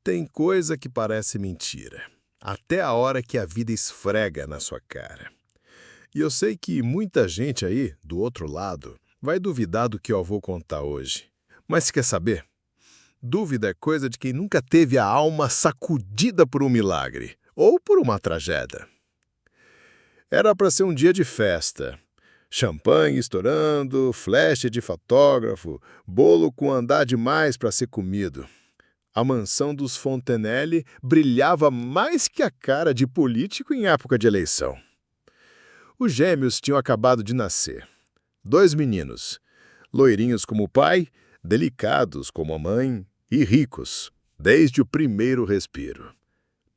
Tem coisa que parece mentira, até a hora que a vida esfrega na sua cara. E eu sei que muita gente aí, do outro lado, vai duvidar do que eu vou contar hoje. Mas quer saber? Dúvida é coisa de quem nunca teve a alma sacudida por um milagre ou por uma tragédia. Era para ser um dia de festa. Champanhe estourando, flash de fotógrafo, bolo com andar demais para ser comido. A mansão dos Fontenelle brilhava mais que a cara de político em época de eleição. Os gêmeos tinham acabado de nascer. 2 meninos, loirinhos como o pai, delicados como a mãe e ricos, desde o primeiro respiro.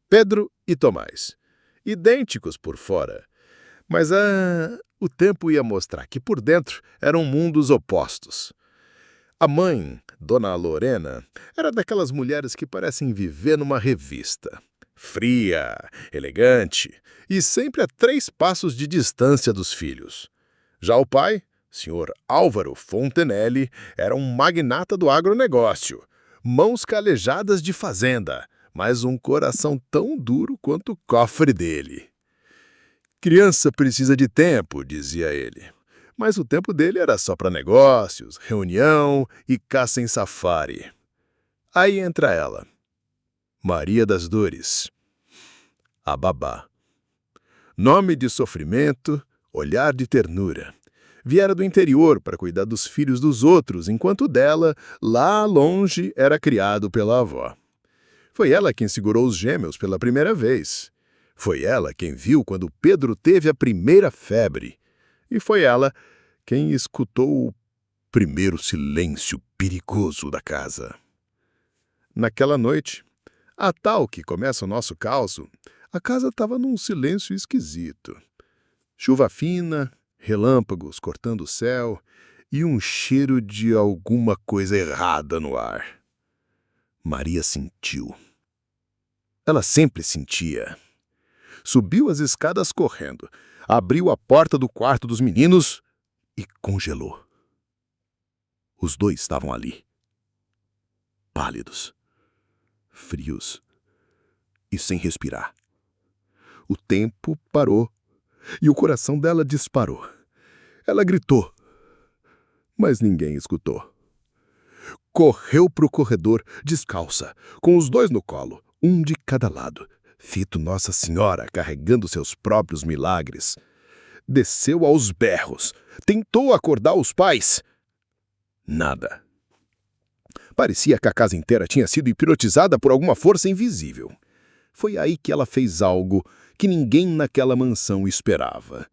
Pedro e Tomás, idênticos por fora. Mas o tempo ia mostrar que por dentro eram mundos opostos. A mãe, Dona Lorena, era daquelas mulheres que parecem viver numa revista. Fria, elegante e sempre a 3 passos de distância dos filhos. Já o pai, Sr. Álvaro Fontenelle, era um magnata do agronegócio. Mãos calejadas de fazenda, mas um coração tão duro quanto o cofre dele. Criança precisa de tempo, dizia ele. Mas o tempo dele era só para negócios, reunião e caça em safari. Aí entra ela, Maria das Dores, a babá. Nome de sofrimento, olhar de ternura. Viera do interior para cuidar dos filhos dos outros, enquanto dela, lá longe, era criado pela avó. Foi ela quem segurou os gêmeos pela primeira vez. Foi ela quem viu quando Pedro teve a primeira febre. E foi ela quem escutou o primeiro silêncio perigoso da casa. Naquela noite, a tal que começa o nosso caos, a casa estava num silêncio esquisito. Chuva fina, relâmpagos cortando o céu e um cheiro de alguma coisa errada no ar. Maria sentiu. Ela sempre sentia. Subiu as escadas correndo, abriu a porta do quarto dos meninos e congelou. Os 2 estavam ali, pálidos, frios e sem respirar. O tempo parou e o coração dela disparou. Ela gritou, mas ninguém escutou. Correu para o corredor, descalça, com os 2 no colo, um de cada lado, fito Nossa Senhora carregando seus próprios milagres. Desceu aos berros, tentou acordar os pais. Nada. Parecia que a casa inteira tinha sido hipnotizada por alguma força invisível. Foi aí que ela fez algo que ninguém naquela mansão esperava.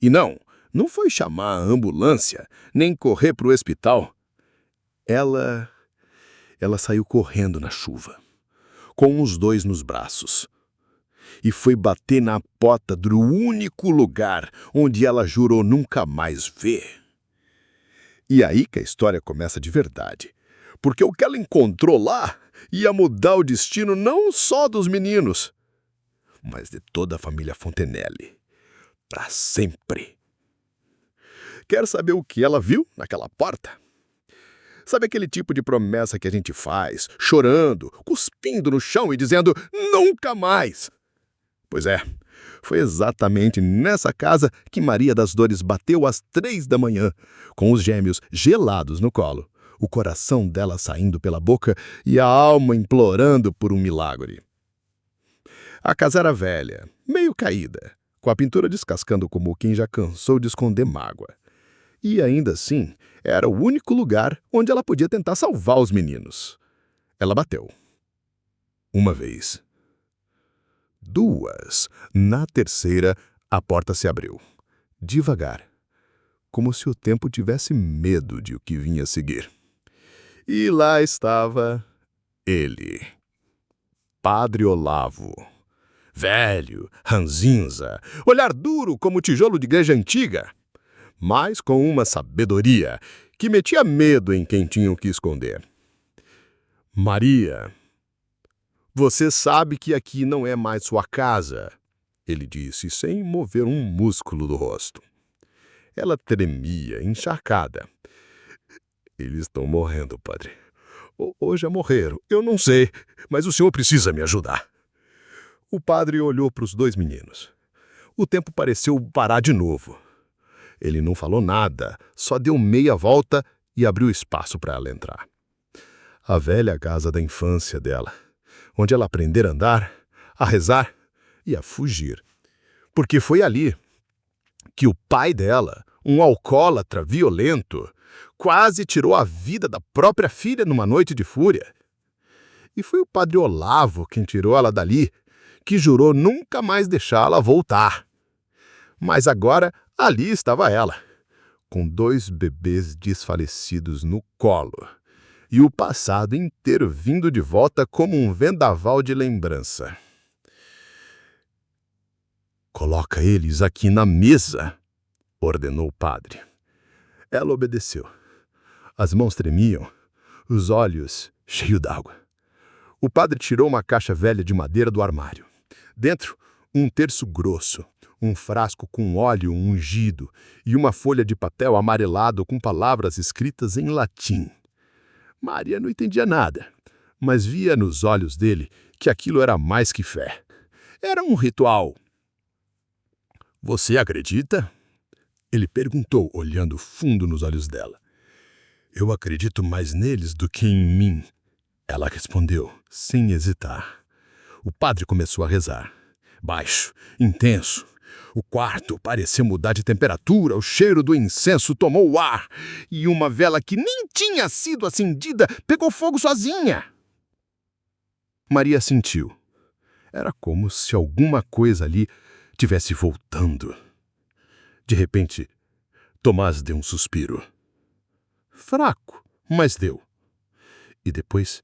E não foi chamar a ambulância, nem correr para o hospital. Ela saiu correndo na chuva, com os 2 nos braços, e foi bater na porta do único lugar onde ela jurou nunca mais ver. E aí que a história começa de verdade, porque o que ela encontrou lá ia mudar o destino não só dos meninos, mas de toda a família Fontenelle, para sempre. Quer saber o que ela viu naquela porta? Sabe aquele tipo de promessa que a gente faz, chorando, cuspindo no chão e dizendo nunca mais? Pois é, foi exatamente nessa casa que Maria das Dores bateu às 3 da manhã, com os gêmeos gelados no colo, o coração dela saindo pela boca e a alma implorando por um milagre. A casa era velha, meio caída, com a pintura descascando como quem já cansou de esconder mágoa. E ainda assim, era o único lugar onde ela podia tentar salvar os meninos. Ela bateu. 1 vez. 2. Na terceira, a porta se abriu. Devagar. Como se o tempo tivesse medo de o que vinha a seguir. E lá estava ele. Padre Olavo. Velho, ranzinza, olhar duro como tijolo de igreja antiga, mas com uma sabedoria que metia medo em quem tinha o que esconder. Maria, você sabe que aqui não é mais sua casa, ele disse, sem mover um músculo do rosto. Ela tremia, encharcada. Eles estão morrendo, padre. Ou já morreram, eu não sei. mas o senhor precisa me ajudar. O padre olhou para os dois meninos. O tempo pareceu parar de novo. Ele não falou nada, só deu meia volta e abriu espaço para ela entrar. A velha casa da infância dela, onde ela aprendera a andar, a rezar e a fugir. Porque foi ali que o pai dela, um alcoólatra violento, quase tirou a vida da própria filha numa noite de fúria. E foi o padre Olavo quem tirou ela dali, que jurou nunca mais deixá-la voltar. Mas agora ali estava ela, com 2 bebês desfalecidos no colo, e o passado inteiro vindo de volta como um vendaval de lembrança. "Coloca eles aqui na mesa", ordenou o padre. Ela obedeceu. As mãos tremiam, os olhos cheios d'água. O padre tirou uma caixa velha de madeira do armário. Dentro, um terço grosso, um frasco com óleo ungido e uma folha de papel amarelado com palavras escritas em latim. Maria não entendia nada, mas via nos olhos dele que aquilo era mais que fé. Era um ritual. "Você acredita?" Ele perguntou, olhando fundo nos olhos dela. "Eu acredito mais neles do que em mim", ela respondeu, sem hesitar. O padre começou a rezar. Baixo, intenso. O quarto parecia mudar de temperatura, o cheiro do incenso tomou o ar, e uma vela que nem tinha sido acendida pegou fogo sozinha. Maria sentiu. Era como se alguma coisa ali tivesse voltando. De repente, Tomás deu um suspiro. Fraco, mas deu. E depois,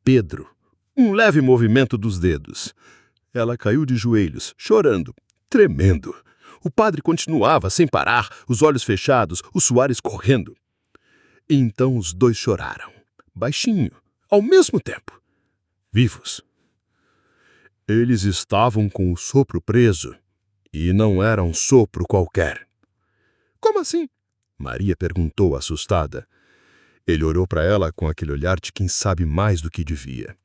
Pedro, um leve movimento dos dedos. Ela caiu de joelhos, chorando, tremendo. O padre continuava sem parar, os olhos fechados, o suor escorrendo. E então os dois choraram, baixinho, ao mesmo tempo, vivos. Eles estavam com o sopro preso, e não era um sopro qualquer. Como assim? Maria perguntou, assustada. Ele olhou para ela com aquele olhar de quem sabe mais do que devia.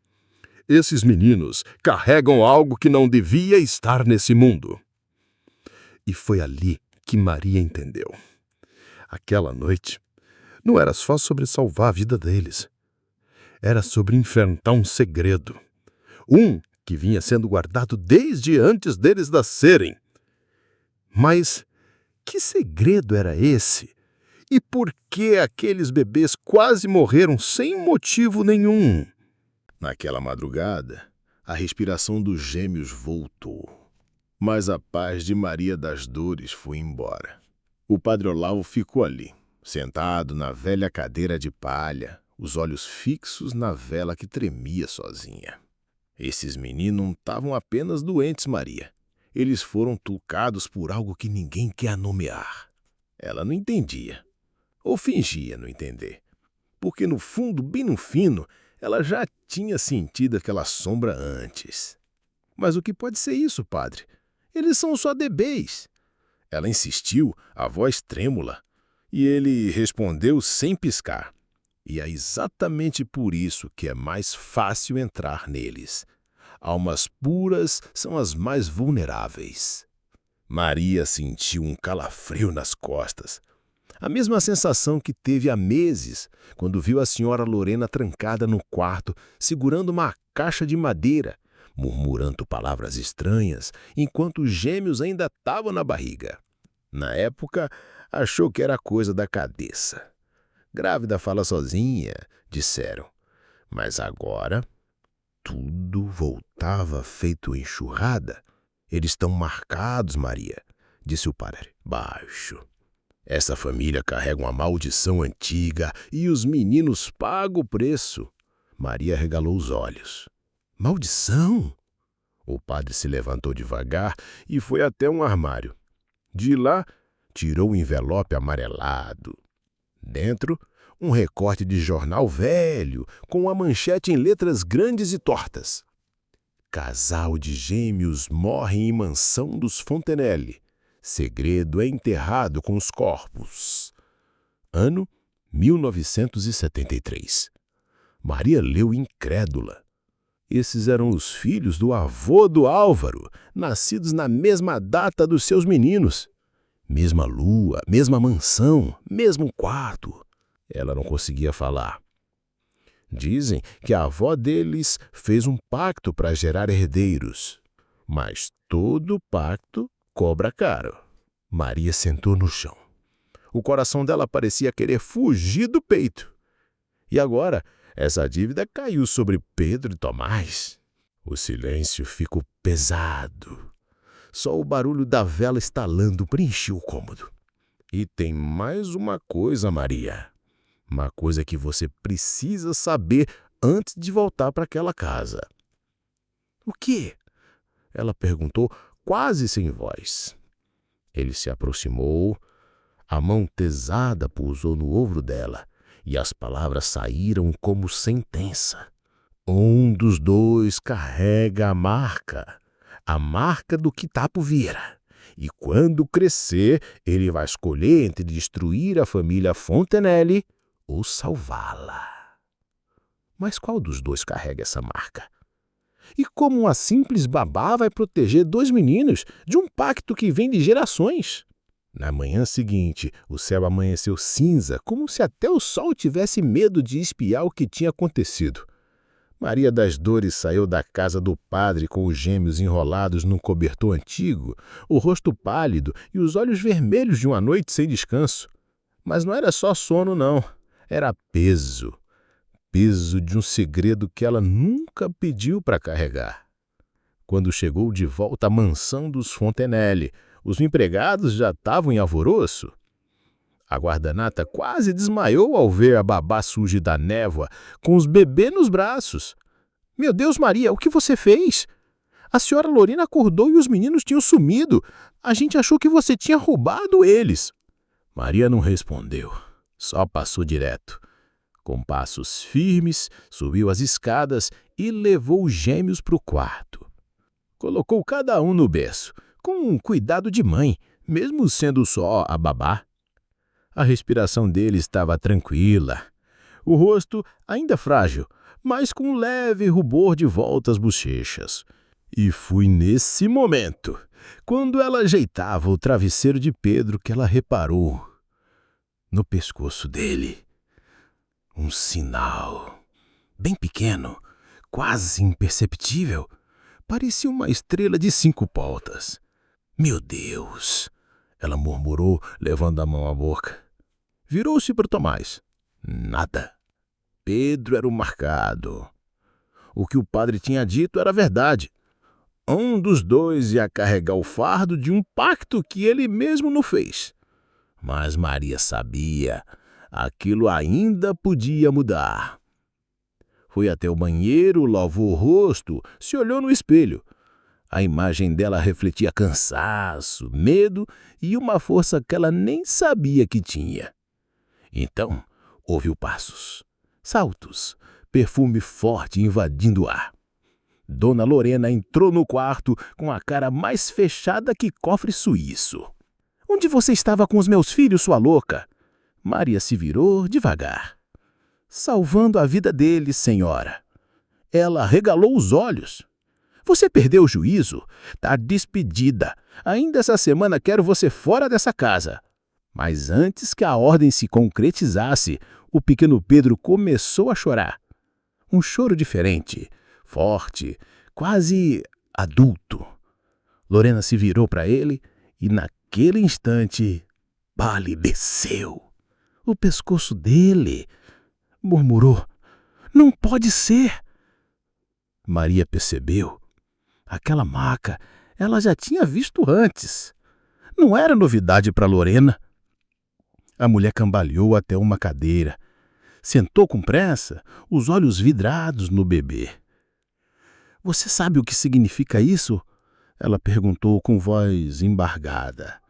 Esses meninos carregam algo que não devia estar nesse mundo. E foi ali que Maria entendeu. Aquela noite não era só sobre salvar a vida deles. Era sobre enfrentar um segredo. Um que vinha sendo guardado desde antes deles nascerem. Mas que segredo era esse? E por que aqueles bebês quase morreram sem motivo nenhum? Naquela madrugada, a respiração dos gêmeos voltou. Mas a paz de Maria das Dores foi embora. O padre Olavo ficou ali, sentado na velha cadeira de palha, os olhos fixos na vela que tremia sozinha. Esses meninos não estavam apenas doentes, Maria. Eles foram tocados por algo que ninguém quer nomear. Ela não entendia, ou fingia não entender, porque no fundo, bem no fino, ela já tinha sentido aquela sombra antes. Mas o que pode ser isso, padre? Eles são só bebês. Ela insistiu, a voz trêmula, e ele respondeu sem piscar. E é exatamente por isso que é mais fácil entrar neles. Almas puras são as mais vulneráveis. Maria sentiu um calafrio nas costas. A mesma sensação que teve há meses, quando viu a senhora Lorena trancada no quarto, segurando uma caixa de madeira, murmurando palavras estranhas, enquanto os gêmeos ainda estavam na barriga. Na época, achou que era coisa da cabeça. Grávida fala sozinha, disseram. Mas agora, tudo voltava feito enxurrada. Eles estão marcados, Maria, disse o padre, baixo. Essa família carrega uma maldição antiga e os meninos pagam o preço. Maria regalou os olhos. Maldição? O padre se levantou devagar e foi até um armário. De lá, tirou um envelope amarelado. Dentro, um recorte de jornal velho, com uma manchete em letras grandes e tortas. Casal de gêmeos morre em mansão dos Fontenelle. Segredo é enterrado com os corpos. Ano 1973. Maria leu incrédula. Esses eram os filhos do avô do Álvaro, nascidos na mesma data dos seus meninos. Mesma lua, mesma mansão, mesmo quarto. Ela não conseguia falar. Dizem que a avó deles fez um pacto para gerar herdeiros. Mas todo pacto cobra caro. Maria sentou no chão. O coração dela parecia querer fugir do peito. E agora, essa dívida caiu sobre Pedro e Tomás. O silêncio ficou pesado. Só o barulho da vela estalando preencheu o cômodo. E tem mais uma coisa, Maria. Uma coisa que você precisa saber antes de voltar para aquela casa. O quê? Ela perguntou, quase sem voz. Ele se aproximou, a mão pesada pousou no ombro dela e as palavras saíram como sentença. Um dos dois carrega a marca do que tá por vir. E quando crescer, ele vai escolher entre destruir a família Fontenelle ou salvá-la. Mas qual dos dois carrega essa marca? E como uma simples babá vai proteger dois meninos de um pacto que vem de gerações? Na manhã seguinte, o céu amanheceu cinza, como se até o sol tivesse medo de espiar o que tinha acontecido. Maria das Dores saiu da casa do padre com os gêmeos enrolados num cobertor antigo, o rosto pálido e os olhos vermelhos de uma noite sem descanso. Mas não era só sono, não. Era peso. Peso de um segredo que ela nunca pediu para carregar. Quando chegou de volta à mansão dos Fontenelle, os empregados já estavam em alvoroço. A guardanata quase desmaiou ao ver a babá suja da névoa, com os bebês nos braços. Meu Deus, Maria, o que você fez? A senhora Lorena acordou e os meninos tinham sumido. A gente achou que você tinha roubado eles. Maria não respondeu, só passou direto. Com passos firmes, subiu as escadas e levou os gêmeos para o quarto. Colocou cada um no berço, com um cuidado de mãe, mesmo sendo só a babá. A respiração dele estava tranquila. O rosto ainda frágil, mas com um leve rubor de volta às bochechas. E foi nesse momento, quando ela ajeitava o travesseiro de Pedro, que ela reparou no pescoço dele. Um sinal, bem pequeno, quase imperceptível. Parecia uma estrela de 5 pontas. Meu Deus! Ela murmurou, levando a mão à boca. Virou-se para Tomás. Nada. Pedro era o marcado. O que o padre tinha dito era verdade. Um dos dois ia carregar o fardo de um pacto que ele mesmo não fez. Mas Maria sabia, aquilo ainda podia mudar. Foi até o banheiro, lavou o rosto, se olhou no espelho. A imagem dela refletia cansaço, medo e uma força que ela nem sabia que tinha. Então, ouviu passos, saltos, perfume forte invadindo o ar. Dona Lorena entrou no quarto com a cara mais fechada que cofre suíço. Onde você estava com os meus filhos, sua louca? Maria se virou devagar. Salvando a vida deles, senhora. Ela regalou os olhos. Você perdeu o juízo? Tá despedida. Ainda essa semana quero você fora dessa casa. Mas antes que a ordem se concretizasse, o pequeno Pedro começou a chorar. Um choro diferente, forte, quase adulto. Lorena se virou para ele e, naquele instante, palideceu. O pescoço dele, murmurou, não pode ser. Maria percebeu. Aquela maca, ela já tinha visto antes. Não era novidade para Lorena. A mulher cambaleou até uma cadeira. Sentou com pressa, os olhos vidrados no bebê. Você sabe o que significa isso? Ela perguntou com voz embargada.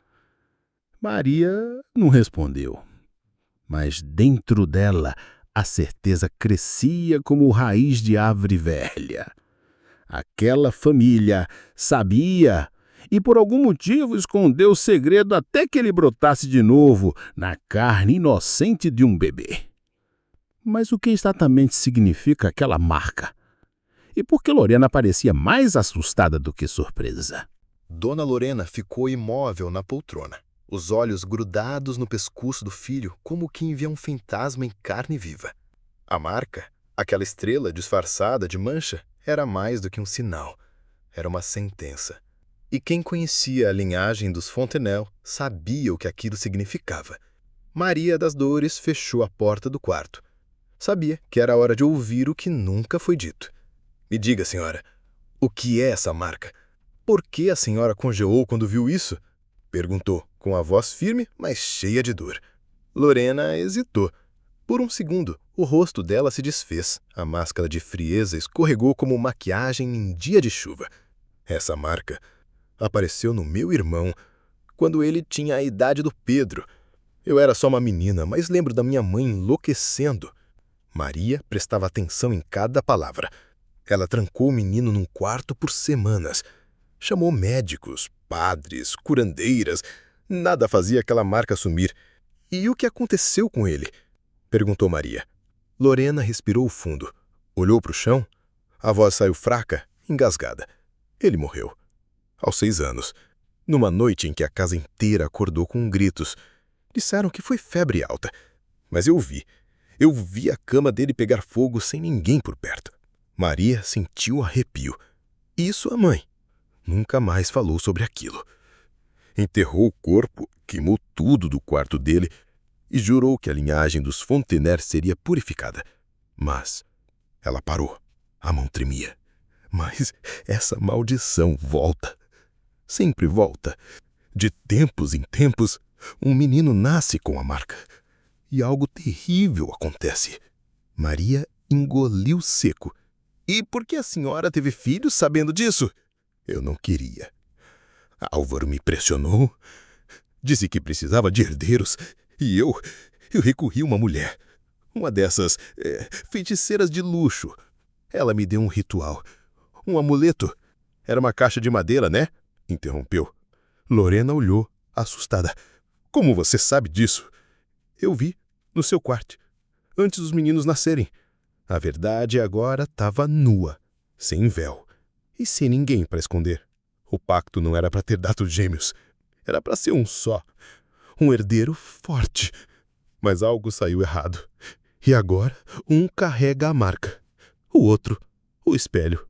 Maria não respondeu. Mas dentro dela a certeza crescia como raiz de árvore velha. Aquela família sabia e por algum motivo escondeu o segredo até que ele brotasse de novo na carne inocente de um bebê. Mas o que exatamente significa aquela marca? e por que Lorena parecia mais assustada do que surpresa. Dona Lorena ficou imóvel na poltrona, os olhos grudados no pescoço do filho, como quem via um fantasma em carne viva. A marca, aquela estrela disfarçada de mancha, era mais do que um sinal. Era uma sentença. E quem conhecia a linhagem dos Fontenelle sabia o que aquilo significava. Maria das Dores fechou a porta do quarto. Sabia que era hora de ouvir o que nunca foi dito. Me diga, senhora, o que é essa marca? Por que a senhora congelou quando viu isso? Perguntou, com a voz firme, mas cheia de dor. Lorena hesitou. Por um segundo, o rosto dela se desfez. A máscara de frieza escorregou como maquiagem em dia de chuva. Essa marca apareceu no meu irmão quando ele tinha a idade do Pedro. Eu era só uma menina, mas lembro da minha mãe enlouquecendo. Maria prestava atenção em cada palavra. Ela trancou o menino num quarto por semanas. Chamou médicos, padres, curandeiras. Nada fazia aquela marca sumir. E o que aconteceu com ele? Perguntou Maria. Lorena respirou fundo. Olhou para o chão. A voz saiu fraca, engasgada. Ele morreu. Aos 6 anos. Numa noite em que a casa inteira acordou com gritos. Disseram que foi febre alta. Mas eu vi. Eu vi a cama dele pegar fogo sem ninguém por perto. Maria sentiu arrepio. E sua mãe? Nunca mais falou sobre aquilo. Enterrou o corpo, queimou tudo do quarto dele e jurou que a linhagem dos Fontenelle seria purificada. Mas ela parou. A mão tremia. Mas essa maldição volta. Sempre volta. De tempos em tempos, um menino nasce com a marca. E algo terrível acontece. Maria engoliu seco. E por que a senhora teve filhos sabendo disso? Eu não queria. Álvaro me pressionou. Disse que precisava de herdeiros. E eu recorri a uma mulher. Uma dessas feiticeiras de luxo. Ela me deu um ritual. Um amuleto. Era uma caixa de madeira, né? Interrompeu. Lorena olhou, assustada. Como você sabe disso? Eu vi, no seu quarto, antes dos meninos nascerem. A verdade agora estava nua, sem véu. E sem ninguém para esconder. O pacto não era para ter dado gêmeos. Era para ser um só. Um herdeiro forte. Mas algo saiu errado. E agora, um carrega a marca. O outro, o espelho.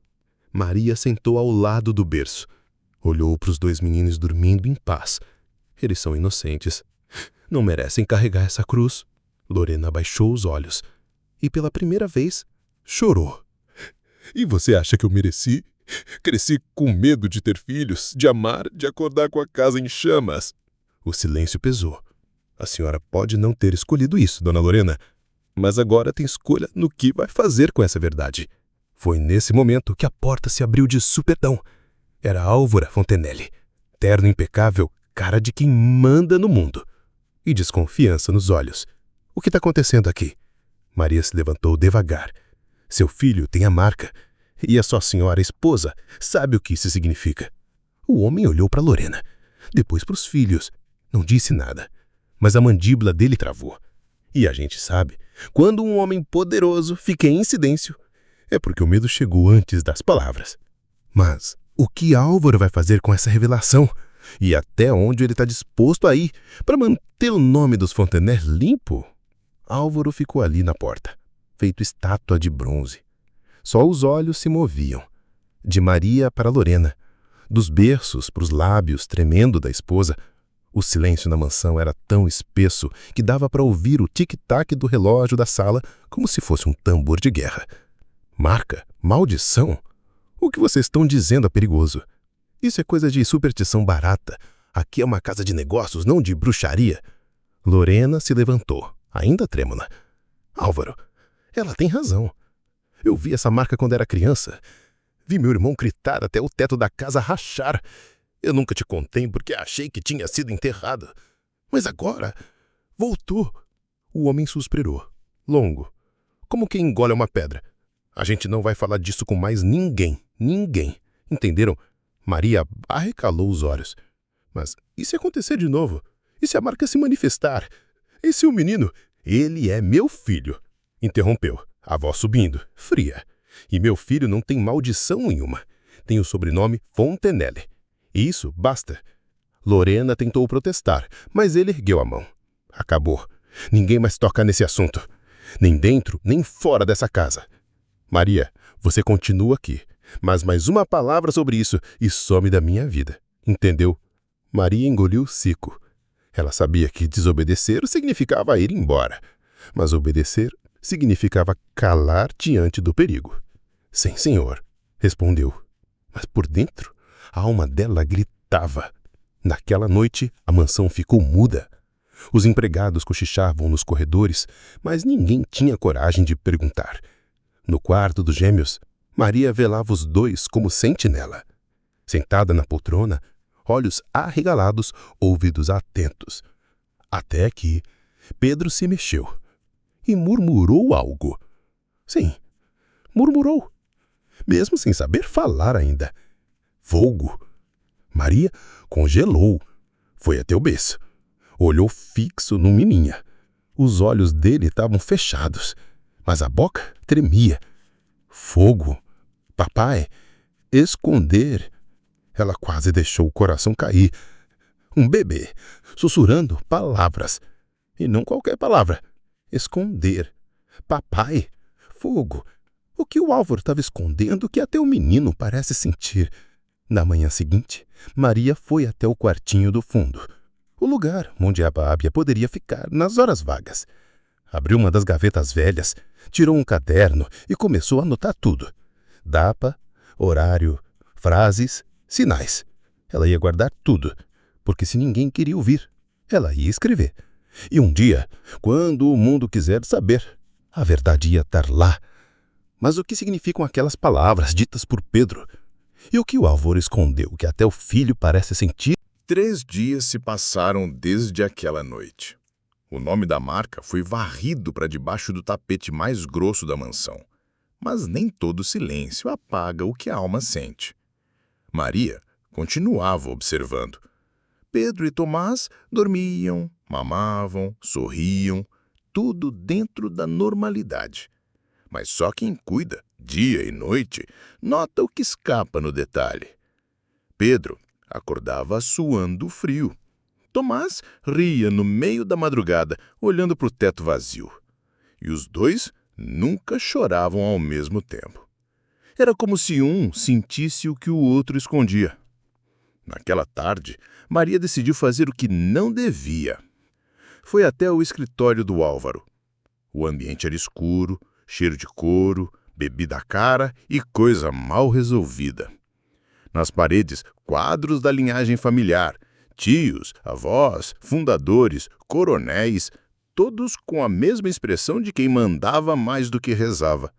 Maria sentou ao lado do berço. Olhou para os 2 meninos dormindo em paz. Eles são inocentes. Não merecem carregar essa cruz. Lorena baixou os olhos. E pela primeira vez, chorou. E você acha que eu mereci? Cresci com medo de ter filhos, de amar, de acordar com a casa em chamas. O silêncio pesou. A senhora pode não ter escolhido isso, dona Lorena, mas agora tem escolha no que vai fazer com essa verdade. Foi nesse momento que a porta se abriu de supetão. Era Álvaro Fontenelle, terno impecável, cara de quem manda no mundo. E desconfiança nos olhos. O que está acontecendo aqui? Maria se levantou devagar. Seu filho tem a marca. E a sua senhora esposa sabe o que isso significa. O homem olhou para Lorena, depois para os filhos. Não disse nada, mas a mandíbula dele travou. E a gente sabe, quando um homem poderoso fica em silêncio, é porque o medo chegou antes das palavras. Mas o que Álvaro vai fazer com essa revelação? E até onde ele está disposto a ir para manter o nome dos Fontenelle limpo? Álvaro ficou ali na porta, feito estátua de bronze. Só os olhos se moviam, de Maria para Lorena, dos berços para os lábios tremendo da esposa. O silêncio na mansão era tão espesso que dava para ouvir o tic-tac do relógio da sala como se fosse um tambor de guerra. Marca? Maldição? O que vocês estão dizendo é perigoso. Isso é coisa de superstição barata. Aqui é uma casa de negócios, não de bruxaria. Lorena se levantou, ainda trêmula. Álvaro, ela tem razão. Eu vi essa marca quando era criança. Vi meu irmão gritar até o teto da casa rachar. Eu nunca te contei porque achei que tinha sido enterrado. Mas agora voltou. O homem suspirou, longo, como quem engole uma pedra. A gente não vai falar disso com mais ninguém. Ninguém. Entenderam? Maria arregalou os olhos. Mas e se acontecer de novo? E se a marca se manifestar? E se o menino? Ele é meu filho. Interrompeu, a voz subindo, fria. E meu filho não tem maldição nenhuma. Tem o sobrenome Fontenelle. E isso basta. Lorena tentou protestar, mas ele ergueu a mão. Acabou. Ninguém mais toca nesse assunto. Nem dentro, nem fora dessa casa. Maria, você continua aqui. Mas mais uma palavra sobre isso e some da minha vida. Entendeu? Maria engoliu seco. Ela sabia que desobedecer significava ir embora. Mas obedecer significava calar diante do perigo. Sim, senhor, respondeu. Mas por dentro, a alma dela gritava. Naquela noite, a mansão ficou muda. Os empregados cochichavam nos corredores, mas ninguém tinha coragem de perguntar. No quarto dos gêmeos, Maria velava os dois como sentinela. Sentada na poltrona, olhos arregalados, ouvidos atentos. Até que Pedro se mexeu e murmurou algo. Sim, murmurou, mesmo sem saber falar ainda. Fogo! Maria congelou. Foi até o berço. Olhou fixo no Mininha. Os olhos dele estavam fechados, mas a boca tremia. Fogo! Papai! Esconder! Ela quase deixou o coração cair. Um bebê, sussurrando palavras. E não qualquer palavra. Esconder. Papai! Fogo! O que o Álvaro estava escondendo que até o menino parece sentir. Na manhã seguinte, Maria foi até o quartinho do fundo, o lugar onde a Bábia poderia ficar nas horas vagas. Abriu uma das gavetas velhas, tirou um caderno e começou a anotar tudo. Data, horário, frases, sinais. Ela ia guardar tudo, porque se ninguém queria ouvir, ela ia escrever. E um dia, quando o mundo quiser saber, a verdade ia estar lá. Mas o que significam aquelas palavras ditas por Pedro? E o que o Álvaro escondeu que até o filho parece sentir? 3 dias se passaram desde aquela noite. O nome da marca foi varrido para debaixo do tapete mais grosso da mansão. Mas nem todo silêncio apaga o que a alma sente. Maria continuava observando. Pedro e Tomás dormiam, mamavam, sorriam, tudo dentro da normalidade. Mas só quem cuida, dia e noite, nota o que escapa no detalhe. Pedro acordava suando frio. Tomás ria no meio da madrugada, olhando para o teto vazio. E os dois nunca choravam ao mesmo tempo. Era como se um sentisse o que o outro escondia. Naquela tarde, Maria decidiu fazer o que não devia. Foi até o escritório do Álvaro. O ambiente era escuro, cheiro de couro, bebida cara e coisa mal resolvida. Nas paredes, quadros da linhagem familiar, tios, avós, fundadores, coronéis, todos com a mesma expressão de quem mandava mais do que rezava.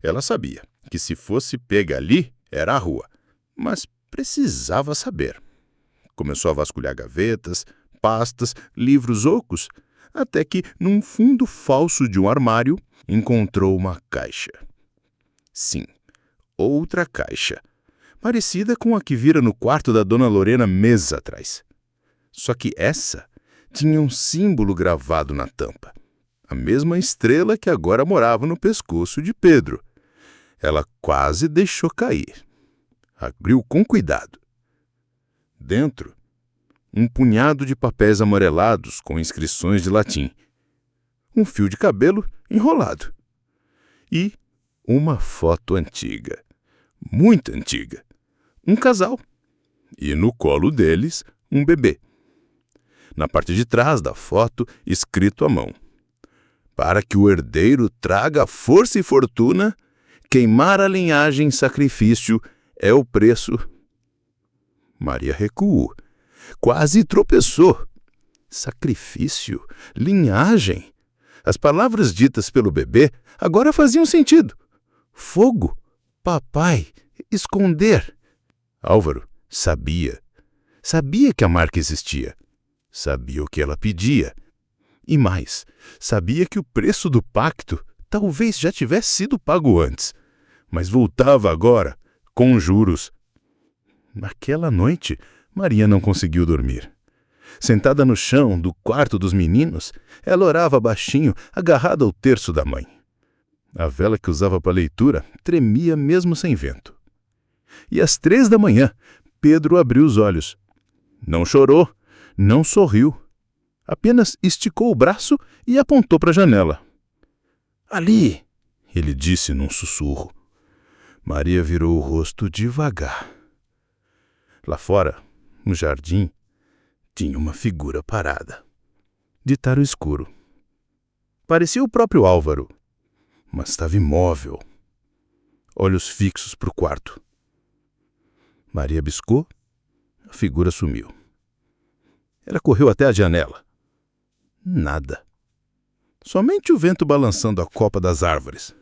Ela sabia que se fosse pega ali, era a rua, mas precisava saber. Começou a vasculhar gavetas, pastas, livros ocos, até que, num fundo falso de um armário, encontrou uma caixa. Sim, outra caixa, parecida com a que vira no quarto da dona Lorena meses atrás. Só que essa tinha um símbolo gravado na tampa, a mesma estrela que agora morava no pescoço de Pedro. Ela quase deixou cair. Abriu com cuidado. Dentro, um punhado de papéis amarelados com inscrições de latim, um fio de cabelo enrolado e uma foto antiga, muito antiga, um casal, e no colo deles um bebê. Na parte de trás da foto, escrito à mão: para que o herdeiro traga força e fortuna, queimar a linhagem em sacrifício é o preço. Maria recuou, quase tropeçou. Sacrifício, linhagem. As palavras ditas pelo bebê agora faziam sentido. Fogo, papai, esconder. Álvaro sabia. Sabia que a marca existia. Sabia o que ela pedia. E mais, sabia que o preço do pacto talvez já tivesse sido pago antes, mas voltava agora com juros. Naquela noite, Maria não conseguiu dormir. Sentada no chão do quarto dos meninos, ela orava baixinho, agarrada ao terço da mãe. A vela que usava para leitura tremia mesmo sem vento. E às 3 da manhã, Pedro abriu os olhos. Não chorou, não sorriu. Apenas esticou o braço e apontou para a janela. Ali, ele disse num sussurro. Maria virou o rosto devagar. Lá fora, no jardim, tinha uma figura parada. De taro escuro. Parecia o próprio Álvaro, mas estava imóvel. Olhos fixos para o quarto. Maria piscou, a figura sumiu. Ela correu até a janela. Nada. Somente o vento balançando a copa das árvores.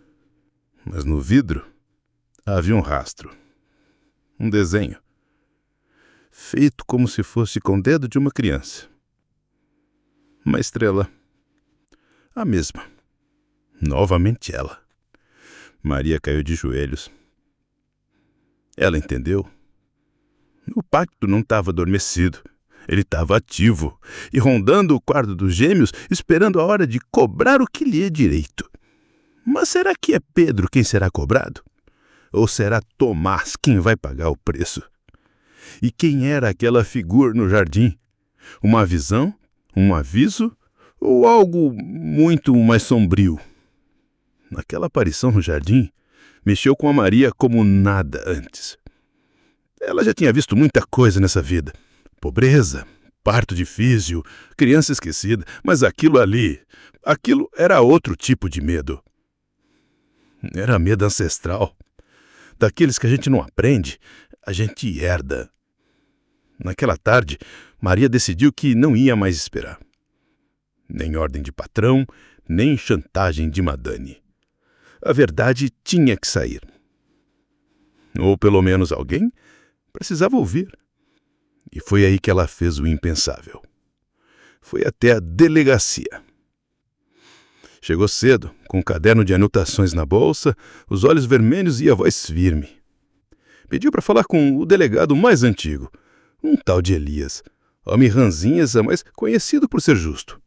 Mas no vidro havia um rastro. Um desenho. Feito como se fosse com o dedo de uma criança. Uma estrela. A mesma. Novamente ela. Maria caiu de joelhos. Ela entendeu. O pacto não estava adormecido. Ele estava ativo e rondando o quarto dos gêmeos, esperando a hora de cobrar o que lhe é direito. Mas será que é Pedro quem será cobrado? Ou será Tomás quem vai pagar o preço? E quem era aquela figura no jardim? Uma visão? Um aviso? Ou algo muito mais sombrio? Aquela aparição no jardim mexeu com a Maria como nada antes. Ela já tinha visto muita coisa nessa vida. Pobreza, parto difícil, criança esquecida, mas aquilo era outro tipo de medo. Era medo ancestral. Daqueles que a gente não aprende, a gente herda. Naquela tarde, Maria decidiu que não ia mais esperar. Nem ordem de patrão, nem chantagem de madame. A verdade tinha que sair. Ou pelo menos alguém precisava ouvir. E foi aí que ela fez o impensável. Foi até a delegacia. Chegou cedo, com um caderno de anotações na bolsa, os olhos vermelhos e a voz firme. Pediu para falar com o delegado mais antigo, um tal de Elias, homem ranzinhas, mas conhecido por ser justo.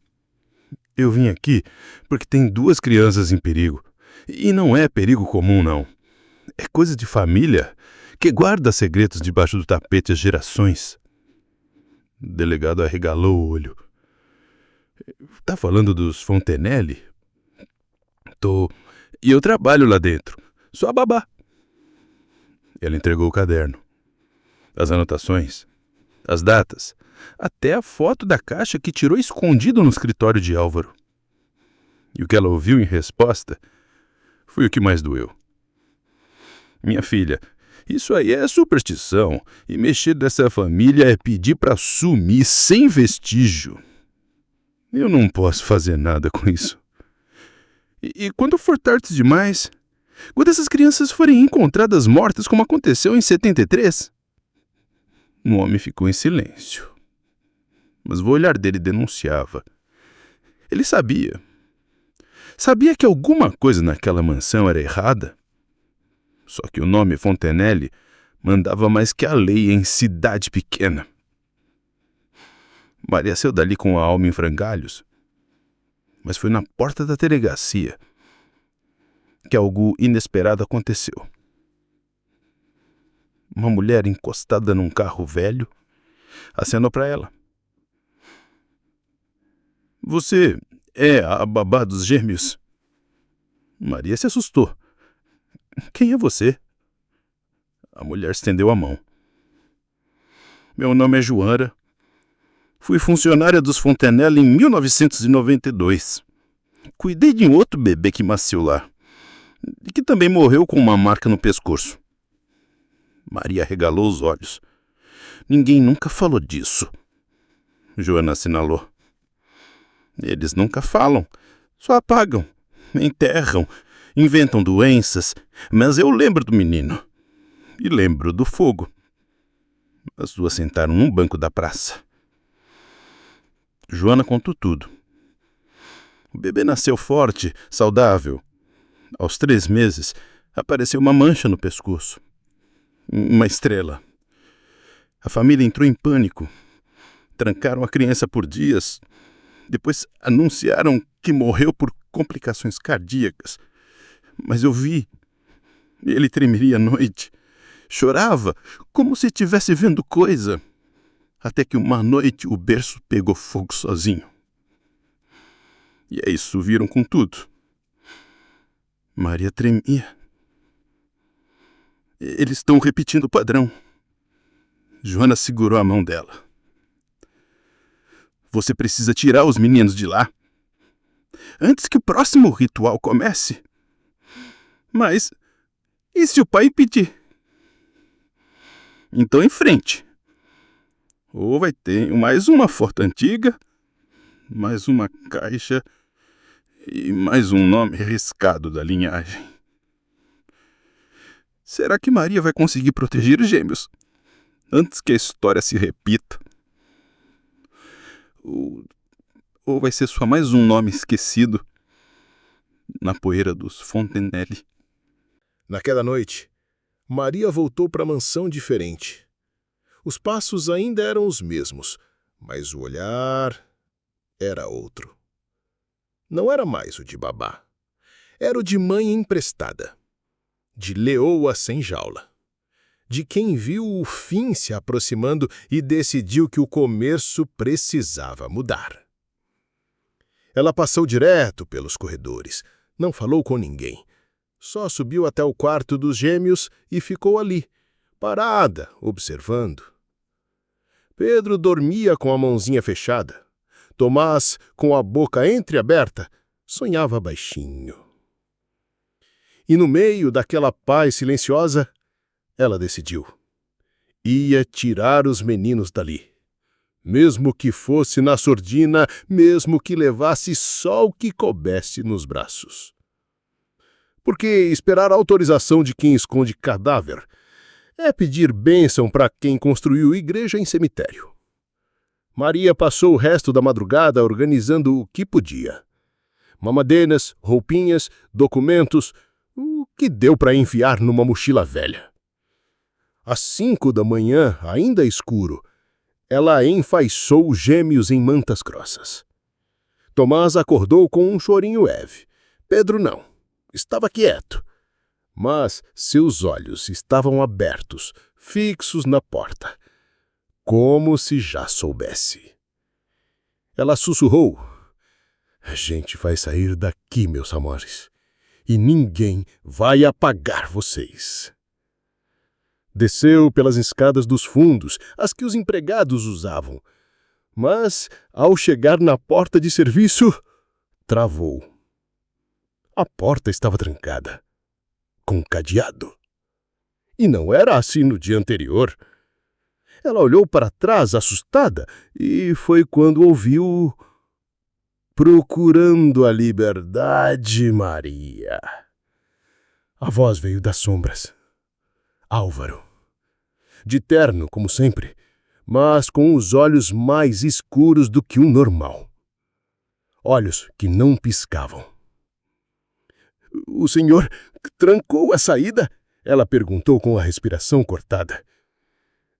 Eu vim aqui porque tem 2 crianças em perigo. E não é perigo comum, não. É coisa de família que guarda segredos debaixo do tapete há gerações. O delegado arregalou o olho. Tá falando dos Fontenelle? Tô. E eu trabalho lá dentro. Sou a babá. Ela entregou o caderno. As anotações, as datas, até a foto da caixa que tirou escondido no escritório de Álvaro. E o que ela ouviu em resposta foi o que mais doeu. Minha filha, isso aí é superstição, e mexer dessa família é pedir para sumir sem vestígio. Eu não posso fazer nada com isso. E quando for tarde demais, quando essas crianças forem encontradas mortas como aconteceu em 73? O homem ficou em silêncio. Mas o olhar dele denunciava. Ele sabia. Sabia que alguma coisa naquela mansão era errada. Só que o nome Fontenelle mandava mais que a lei em cidade pequena. Maria saiu dali com a alma em frangalhos. Mas foi na porta da delegacia que algo inesperado aconteceu. Uma mulher encostada num carro velho acenou para ela. Você é a babá dos gêmeos? Maria se assustou. Quem é você? A mulher estendeu a mão. Meu nome é Joana. Fui funcionária dos Fontenelle em 1992. Cuidei de um outro bebê que nasceu lá, e que também morreu com uma marca no pescoço. Maria arregalou os olhos. Ninguém nunca falou disso. Joana assinalou. Eles nunca falam, só apagam, enterram, inventam doenças, mas eu lembro do menino. E lembro do fogo. As 2 sentaram num banco da praça. Joana contou tudo. O bebê nasceu forte, saudável. Aos 3 meses, apareceu uma mancha no pescoço. Uma estrela. A família entrou em pânico. Trancaram a criança por dias. Depois anunciaram que morreu por complicações cardíacas. mas eu vi. Ele tremeria à noite. Chorava, como se estivesse vendo coisa. Até que uma noite o berço pegou fogo sozinho. E é isso, viram com tudo. Maria tremia. Eles estão repetindo o padrão. Joana segurou a mão dela. Você precisa tirar os meninos de lá, antes que o próximo ritual comece. Mas, e se o pai impedir? Então em frente. Ou vai ter mais uma foto antiga, mais uma caixa e mais um nome riscado da linhagem. Será que Maria vai conseguir proteger os gêmeos antes que a história se repita? Ou vai ser só mais um nome esquecido na poeira dos Fontenelle? Naquela noite, Maria voltou para a mansão diferente. Os passos ainda eram os mesmos, mas o olhar era outro. Não era mais o de babá. Era o de mãe emprestada, de leoa sem jaula, de quem viu o fim se aproximando e decidiu que o começo precisava mudar. Ela passou direto pelos corredores, não falou com ninguém. Só subiu até o quarto dos gêmeos e ficou ali, parada, observando. Pedro dormia com a mãozinha fechada. Tomás, com a boca entreaberta, sonhava baixinho. E no meio daquela paz silenciosa, ela decidiu. Ia tirar os meninos dali. Mesmo que fosse na sordina, mesmo que levasse só o que coubesse nos braços. Porque esperar a autorização de quem esconde cadáver é pedir bênção para quem construiu igreja em cemitério. Maria passou o resto da madrugada organizando o que podia. Mamadenas, roupinhas, documentos, o que deu para enfiar numa mochila velha. Às 5 da manhã, ainda escuro, ela enfaiçou os gêmeos em mantas grossas. Tomás acordou com um chorinho leve. Pedro não. Estava quieto. Mas seus olhos estavam abertos, fixos na porta, como se já soubesse. Ela sussurrou. A gente vai sair daqui, meus amores, e ninguém vai apagar vocês. Desceu pelas escadas dos fundos, as que os empregados usavam. Mas, ao chegar na porta de serviço, travou. A porta estava trancada, com cadeado. E não era assim no dia anterior. Ela olhou para trás, assustada, e foi quando ouviu... Procurando a liberdade, Maria. A voz veio das sombras. Álvaro. De terno, como sempre, mas com os olhos mais escuros do que o normal. Olhos que não piscavam. O senhor trancou a saída? Ela perguntou com a respiração cortada.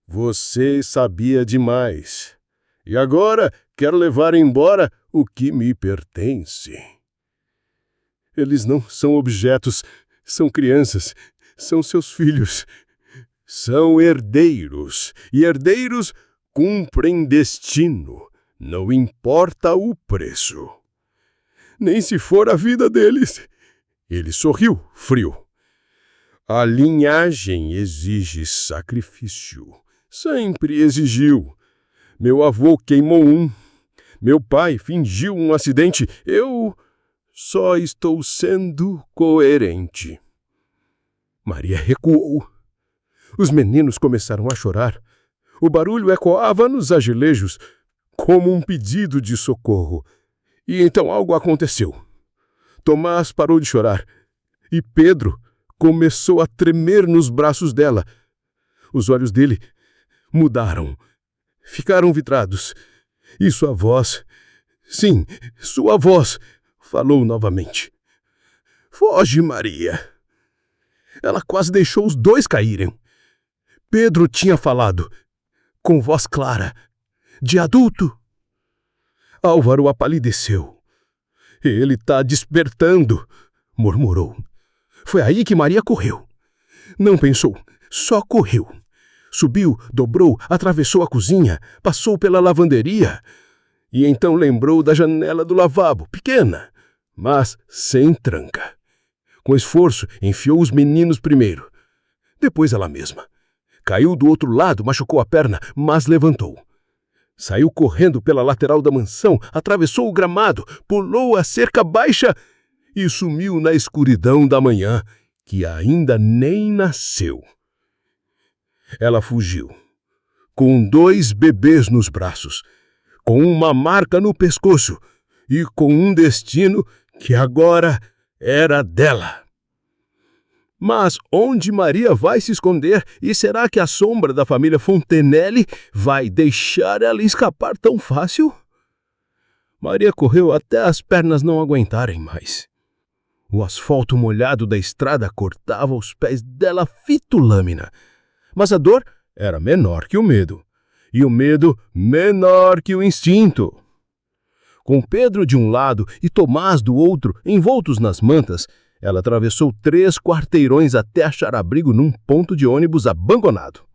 Você sabia demais. E agora quer levar embora o que me pertence. Eles não são objetos, são crianças, são seus filhos. São herdeiros, e herdeiros cumprem destino, não importa o preço. Nem se for a vida deles. Ele sorriu, frio. A linhagem exige sacrifício. Sempre exigiu. Meu avô queimou um. Meu pai fingiu um acidente. Eu só estou sendo coerente. Maria recuou. Os meninos começaram a chorar. O barulho ecoava nos azulejos, como um pedido de socorro. E então algo aconteceu. Tomás parou de chorar. E Pedro começou a tremer nos braços dela. Os olhos dele mudaram. Ficaram vidrados. E sua voz... Sim, sua voz... falou novamente. Foge, Maria. Ela quase deixou os dois caírem. Pedro tinha falado, com voz clara, de adulto. Álvaro apalideceu. Ele está despertando, murmurou. Foi aí que Maria correu. Não pensou, só correu. Subiu, dobrou, atravessou a cozinha, passou pela lavanderia e então lembrou da janela do lavabo, pequena, mas sem tranca. Com esforço, enfiou os meninos primeiro, depois ela mesma. Caiu do outro lado, machucou a perna, mas levantou. Saiu correndo pela lateral da mansão, atravessou o gramado, pulou a cerca baixa e sumiu na escuridão da manhã, que ainda nem nasceu. Ela fugiu, com 2 bebês nos braços, com uma marca no pescoço e com um destino que agora era dela. Mas onde Maria vai se esconder? E será que a sombra da família Fontenelle vai deixar ela escapar tão fácil? Maria correu até as pernas não aguentarem mais. O asfalto molhado da estrada cortava os pés dela fito lâmina. Mas a dor era menor que o medo, e o medo menor que o instinto. Com Pedro de um lado e Tomás do outro, envoltos nas mantas, ela atravessou 3 quarteirões até achar abrigo num ponto de ônibus abandonado.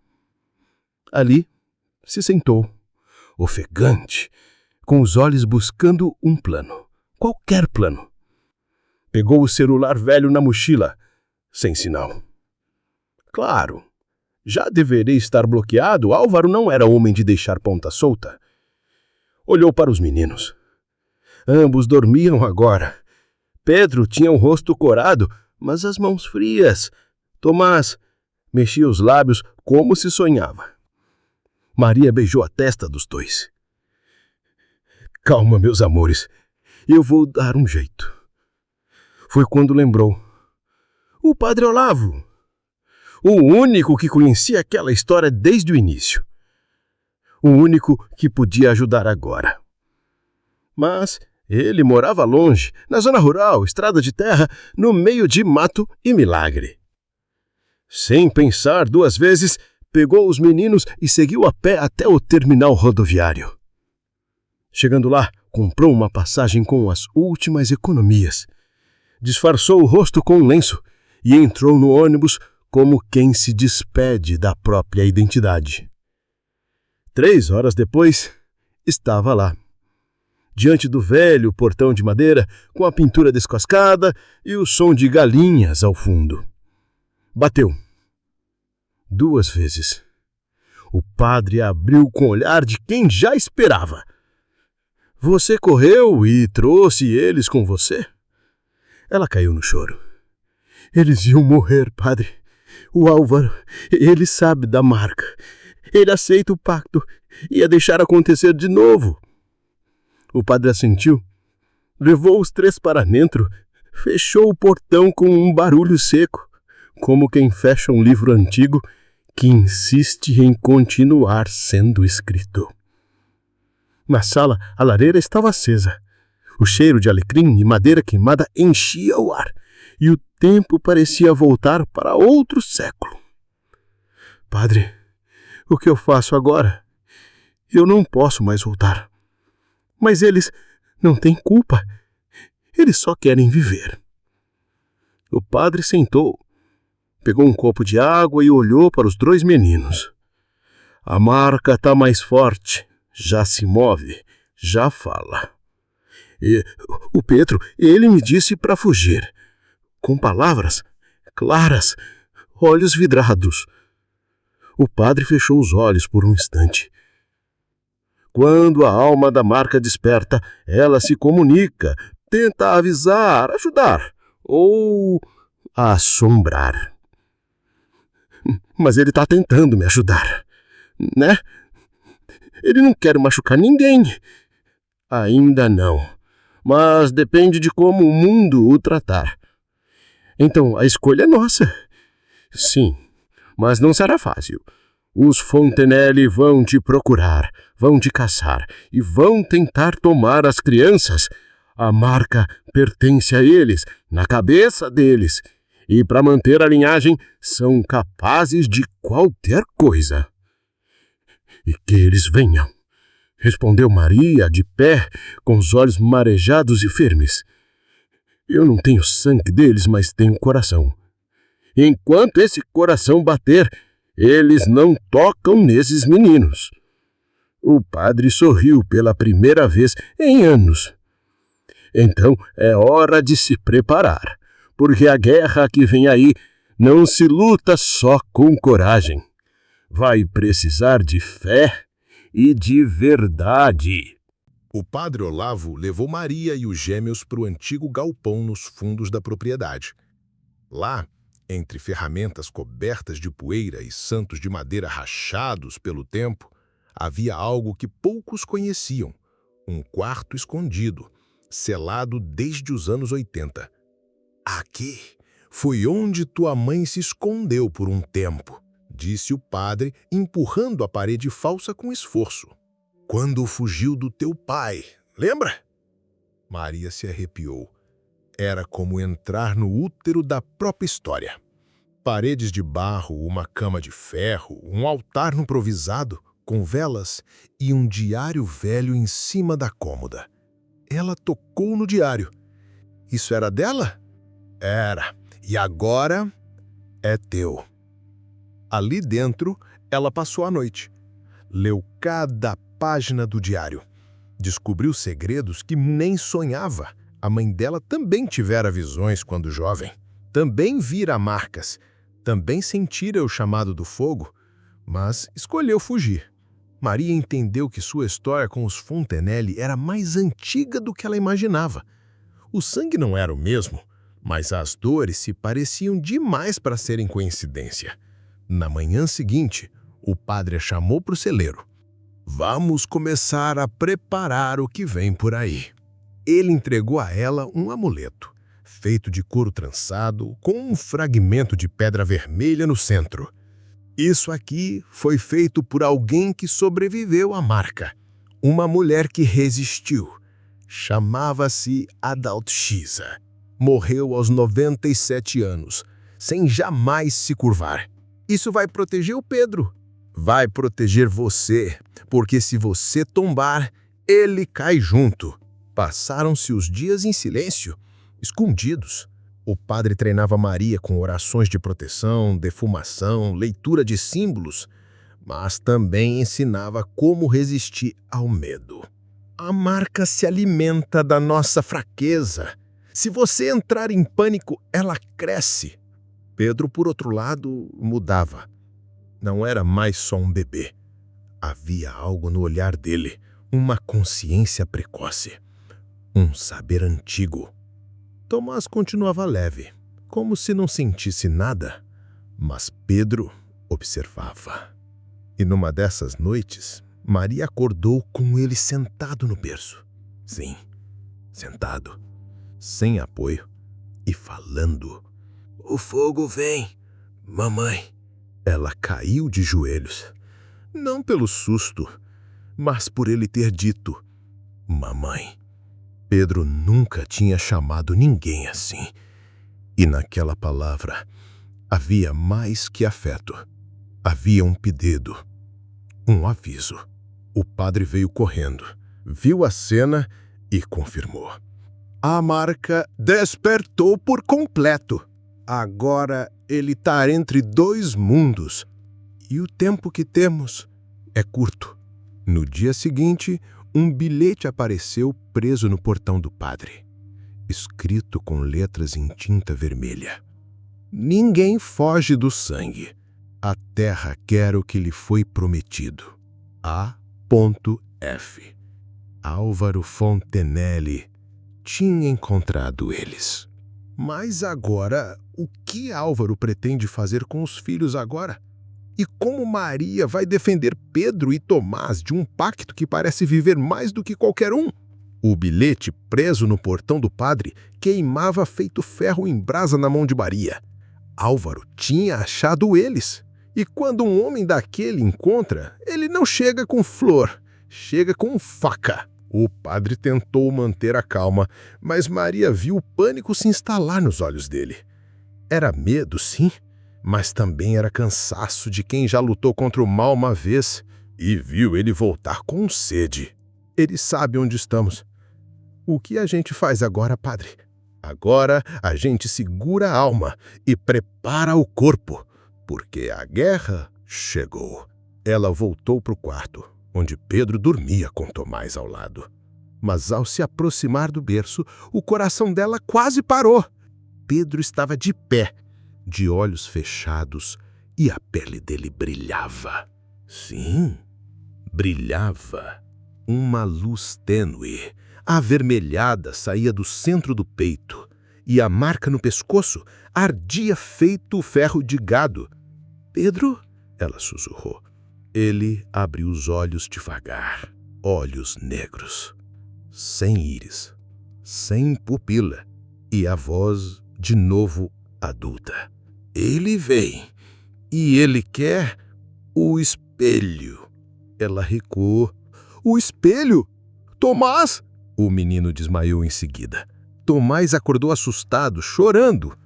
Ali se sentou, ofegante, com os olhos buscando um plano, qualquer plano. Pegou o celular velho na mochila, sem sinal. Claro, já deveria estar bloqueado, Álvaro não era homem de deixar ponta solta. Olhou para os meninos. Ambos dormiam agora. Pedro tinha o rosto corado, mas as mãos frias. Tomás mexia os lábios como se sonhava. Maria beijou a testa dos 2. Calma, meus amores, eu vou dar um jeito. Foi quando lembrou. O Padre Olavo. O único que conhecia aquela história desde o início. O único que podia ajudar agora. Mas ele morava longe, na zona rural, estrada de terra, no meio de mato e milagre. Sem pensar 2 vezes, pegou os meninos e seguiu a pé até o terminal rodoviário. Chegando lá, comprou uma passagem com as últimas economias. Disfarçou o rosto com um lenço e entrou no ônibus como quem se despede da própria identidade. 3 horas depois, estava lá, diante do velho portão de madeira, com a pintura descascada e o som de galinhas ao fundo. Bateu. 2 vezes. O padre abriu com o olhar de quem já esperava. Você correu e trouxe eles com você? Ela caiu no choro. Eles iam morrer, padre. O Álvaro, ele sabe da marca. Ele aceita o pacto. Ia deixar acontecer de novo. O padre assentiu. Levou os 3 para dentro. Fechou o portão com um barulho seco, como quem fecha um livro antigo que insiste em continuar sendo escrito. Na sala, a lareira estava acesa. O cheiro de alecrim e madeira queimada enchia o ar, e o tempo parecia voltar para outro século. Padre, o que eu faço agora? Eu não posso mais voltar. Mas eles não têm culpa. Eles só querem viver. O padre sentou, pegou um copo de água e olhou para os 2 meninos. A marca está mais forte, já se move, já fala. E o Pedro, ele me disse para fugir, com palavras claras, olhos vidrados. O padre fechou os olhos por um instante. Quando a alma da marca desperta, ela se comunica, tenta avisar, ajudar ou assombrar. Mas ele está tentando me ajudar, né? Ele não quer machucar ninguém. Ainda não, mas depende de como o mundo o tratar. Então, a escolha é nossa. Sim, mas não será fácil. Os Fontenelle vão te procurar, vão te caçar e vão tentar tomar as crianças. A marca pertence a eles, na cabeça deles. E para manter a linhagem, são capazes de qualquer coisa. E que eles venham, respondeu Maria, de pé, com os olhos marejados e firmes. Eu não tenho sangue deles, mas tenho coração. Enquanto esse coração bater, eles não tocam nesses meninos. O padre sorriu pela primeira vez em anos. Então é hora de se preparar, porque a guerra que vem aí não se luta só com coragem. Vai precisar de fé e de verdade. O padre Olavo levou Maria e os gêmeos para o antigo galpão nos fundos da propriedade. Lá, entre ferramentas cobertas de poeira e santos de madeira rachados pelo tempo, havia algo que poucos conheciam, um quarto escondido, selado desde os anos 80. Aqui foi onde tua mãe se escondeu por um tempo, disse o padre, empurrando a parede falsa com esforço. Quando fugiu do teu pai, lembra? Maria se arrepiou. Era como entrar no útero da própria história. Paredes de barro, uma cama de ferro, um altar improvisado, com velas e um diário velho em cima da cômoda. Ela tocou no diário. Isso era dela? Era. E agora é teu. Ali dentro, ela passou a noite. Leu cada página do diário. Descobriu segredos que nem sonhava. A mãe dela também tivera visões quando jovem. Também vira marcas. Também sentira o chamado do fogo. Mas escolheu fugir. Maria entendeu que sua história com os Fontenelle era mais antiga do que ela imaginava. O sangue não era o mesmo, mas as dores se pareciam demais para serem coincidência. Na manhã seguinte, o padre a chamou para o celeiro. Vamos começar a preparar o que vem por aí. Ele entregou a ela um amuleto, feito de couro trançado, com um fragmento de pedra vermelha no centro. Isso aqui foi feito por alguém que sobreviveu à marca. Uma mulher que resistiu. Chamava-se Adaltchisa. Morreu aos 97 anos, sem jamais se curvar. Isso vai proteger o Pedro. Vai proteger você, porque se você tombar, ele cai junto. Passaram-se os dias em silêncio, escondidos. O padre treinava Maria com orações de proteção, defumação, leitura de símbolos, mas também ensinava como resistir ao medo. A marca se alimenta da nossa fraqueza. Se você entrar em pânico, ela cresce. Pedro, por outro lado, mudava. Não era mais só um bebê. Havia algo no olhar dele, uma consciência precoce, um saber antigo. Tomás continuava leve, como se não sentisse nada, mas Pedro observava. E numa dessas noites, Maria acordou com ele sentado no berço. Sim, sentado, sem apoio e falando. O fogo vem, mamãe. Ela caiu de joelhos, não pelo susto, mas por ele ter dito, mamãe. Pedro nunca tinha chamado ninguém assim. E naquela palavra havia mais que afeto. Havia um pedido, um aviso. O padre veio correndo, viu a cena e confirmou. A marca despertou por completo. Agora ele está entre dois mundos. E o tempo que temos é curto. No dia seguinte, um bilhete apareceu preso no portão do padre, escrito com letras em tinta vermelha. Ninguém foge do sangue. A terra quer o que lhe foi prometido. A.F. Álvaro Fontenelle tinha encontrado eles. Mas agora, o que Álvaro pretende fazer com os filhos agora? E como Maria vai defender Pedro e Tomás de um pacto que parece viver mais do que qualquer um? O bilhete preso no portão do padre queimava feito ferro em brasa na mão de Maria. Álvaro tinha achado eles. E quando um homem daquele encontra, ele não chega com flor, chega com faca. O padre tentou manter a calma, mas Maria viu o pânico se instalar nos olhos dele. Era medo, sim, mas também era cansaço de quem já lutou contra o mal uma vez e viu ele voltar com sede. Ele sabe onde estamos. O que a gente faz agora, padre? Agora a gente segura a alma e prepara o corpo, porque a guerra chegou. Ela voltou para o quarto, onde Pedro dormia com Tomás ao lado. Mas ao se aproximar do berço, o coração dela quase parou. Pedro estava de pé, de olhos fechados, e a pele dele brilhava. Sim, brilhava. Uma luz tênue, avermelhada, saía do centro do peito, e a marca no pescoço ardia feito ferro de gado. Pedro, ela sussurrou. Ele abriu os olhos devagar, olhos negros, sem íris, sem pupila, e a voz de novo adulta. Ele vem, e ele quer o espelho. Ela recuou. O espelho? Tomás! O menino desmaiou em seguida. Tomás acordou assustado, chorando.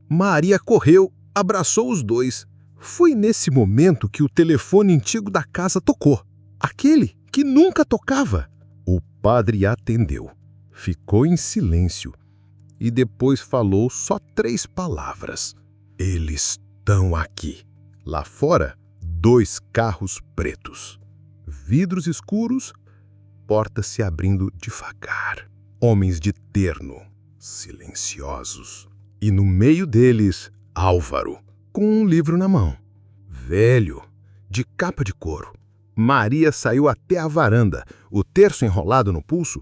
Maria correu, abraçou os dois. Foi nesse momento que o telefone antigo da casa tocou. Aquele que nunca tocava. O padre atendeu. Ficou em silêncio. E depois falou só 3 palavras. Eles estão aqui. Lá fora, 2 carros pretos. Vidros escuros, portas se abrindo devagar. Homens de terno, silenciosos. E no meio deles, Álvaro, com um livro na mão. Velho, de capa de couro. Maria saiu até a varanda, o terço enrolado no pulso.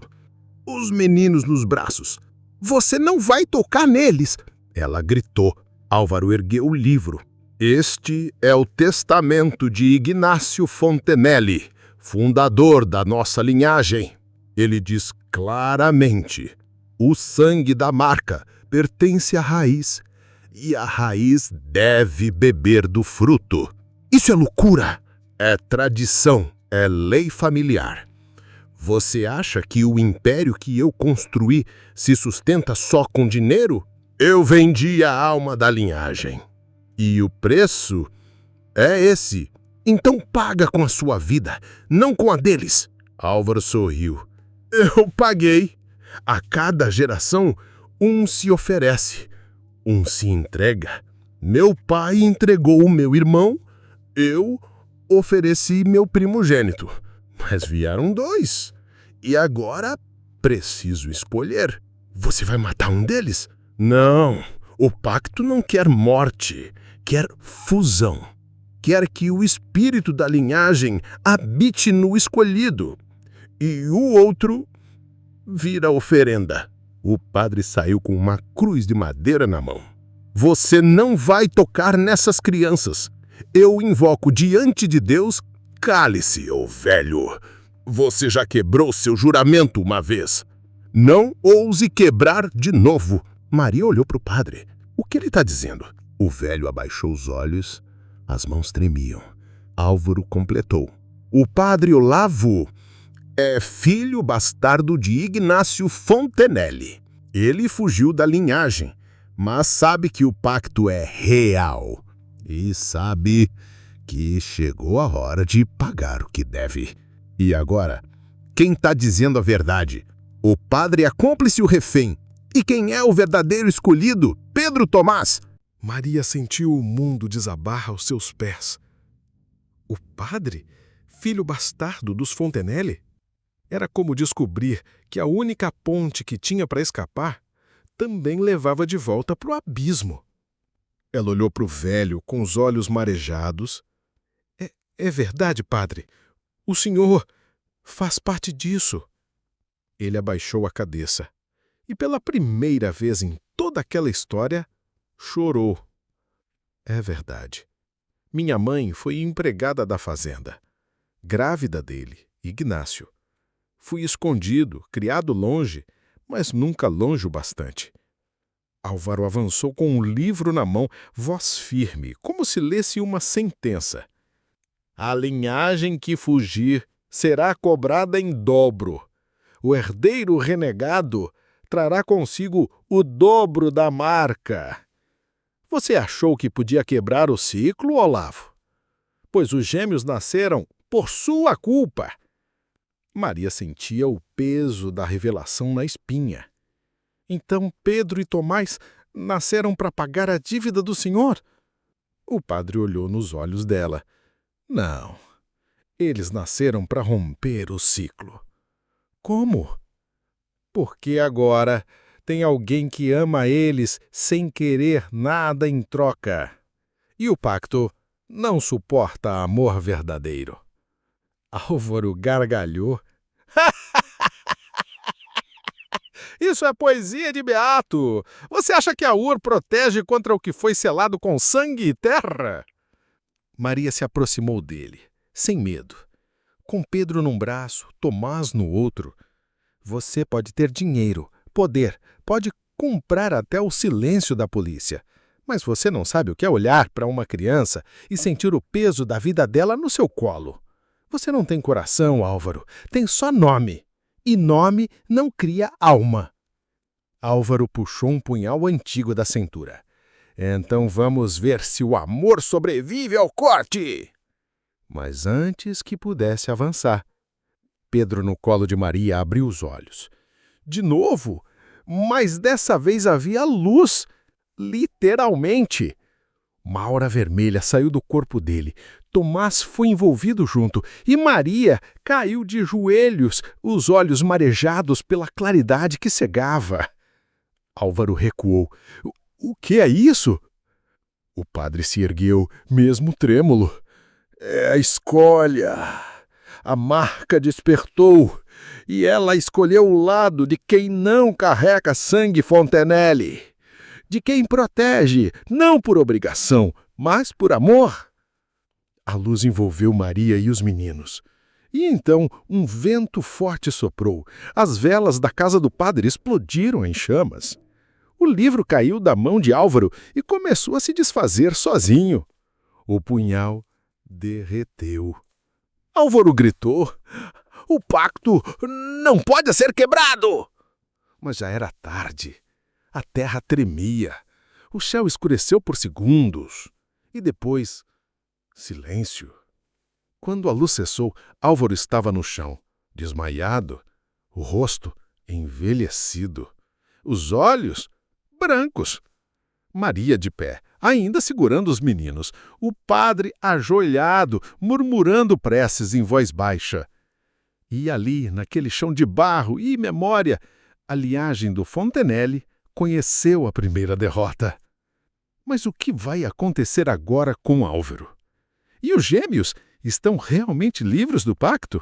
Os meninos nos braços. Você não vai tocar neles! Ela gritou. Álvaro ergueu o livro. Este é o testamento de Ignácio Fontenelle, fundador da nossa linhagem. Ele diz claramente: o sangue da marca pertence à raiz, e a raiz deve beber do fruto. Isso é loucura! É tradição, é lei familiar. Você acha que o império que eu construí se sustenta só com dinheiro? Eu vendi a alma da linhagem. E o preço é esse. Então paga com a sua vida, não com a deles. Álvaro sorriu. Eu paguei. A cada geração, um se oferece, um se entrega. Meu pai entregou o meu irmão, eu ofereci meu primogênito. Mas vieram 2. E agora preciso escolher. Você vai matar um deles? Não, o pacto não quer morte, quer fusão. Quer que o espírito da linhagem habite no escolhido. E o outro vira oferenda. O padre saiu com uma cruz de madeira na mão. Você não vai tocar nessas crianças. Eu invoco diante de Deus, cale-se, ô velho. Você já quebrou seu juramento uma vez. Não ouse quebrar de novo. Maria olhou para o padre. O que ele está dizendo? O velho abaixou os olhos, as mãos tremiam. Álvaro completou. O padre Olavo é filho bastardo de Ignácio Fontenelle. Ele fugiu da linhagem, mas sabe que o pacto é real. E sabe que chegou a hora de pagar o que deve. E agora, quem está dizendo a verdade? O padre é cúmplice ou refém? E quem é o verdadeiro escolhido? Pedro Tomás! Maria sentiu o mundo desabar aos seus pés. O padre? Filho bastardo dos Fontenelle? Era como descobrir que a única ponte que tinha para escapar também levava de volta para o abismo. Ela olhou para o velho com os olhos marejados. É verdade, padre. O senhor faz parte disso. Ele abaixou a cabeça e, pela primeira vez em toda aquela história, chorou. É verdade. Minha mãe foi empregada da fazenda, grávida dele, Ignácio. Fui escondido, criado longe, mas nunca longe o bastante. Álvaro avançou com um livro na mão, voz firme, como se lesse uma sentença. A linhagem que fugir será cobrada em dobro. O herdeiro renegado trará consigo o dobro da marca. Você achou que podia quebrar o ciclo, Olavo? Pois os gêmeos nasceram por sua culpa. Maria sentia o peso da revelação na espinha. Então Pedro e Tomás nasceram para pagar a dívida do senhor? O padre olhou nos olhos dela. Não, eles nasceram para romper o ciclo. Como? Porque agora tem alguém que ama eles sem querer nada em troca. E o pacto não suporta amor verdadeiro. Álvaro gargalhou. Isso é poesia de beato! Você acha que a UR protege contra o que foi selado com sangue e terra? Maria se aproximou dele, sem medo, com Pedro num braço, Tomás no outro. Você pode ter dinheiro, poder, pode comprar até o silêncio da polícia, mas você não sabe o que é olhar para uma criança e sentir o peso da vida dela no seu colo. Você não tem coração, Álvaro, tem só nome. E nome não cria alma. Álvaro puxou um punhal antigo da cintura. Então vamos ver se o amor sobrevive ao corte! Mas antes que pudesse avançar, Pedro, no colo de Maria, abriu os olhos. De novo, mas dessa vez havia luz, literalmente. Uma aura vermelha saiu do corpo dele. Tomás foi envolvido junto e Maria caiu de joelhos, os olhos marejados pela claridade que cegava. Álvaro recuou. O que é isso? O padre se ergueu, mesmo trêmulo. É a escolha. A marca despertou e ela escolheu o lado de quem não carrega sangue Fontenelle. De quem protege, não por obrigação, mas por amor. A luz envolveu Maria e os meninos. E então um vento forte soprou. As velas da casa do padre explodiram em chamas. O livro caiu da mão de Álvaro e começou a se desfazer sozinho. O punhal derreteu. Álvaro gritou. O pacto não pode ser quebrado! Mas já era tarde. A terra tremia. O céu escureceu por segundos. E depois, silêncio. Quando a luz cessou, Álvaro estava no chão, desmaiado, o rosto envelhecido, os olhos brancos. Maria de pé, ainda segurando os meninos, o padre ajoelhado, murmurando preces em voz baixa. E ali, naquele chão de barro e memória, a linhagem do Fontenelle conheceu a primeira derrota. Mas o que vai acontecer agora com Álvaro? E os gêmeos estão realmente livres do pacto?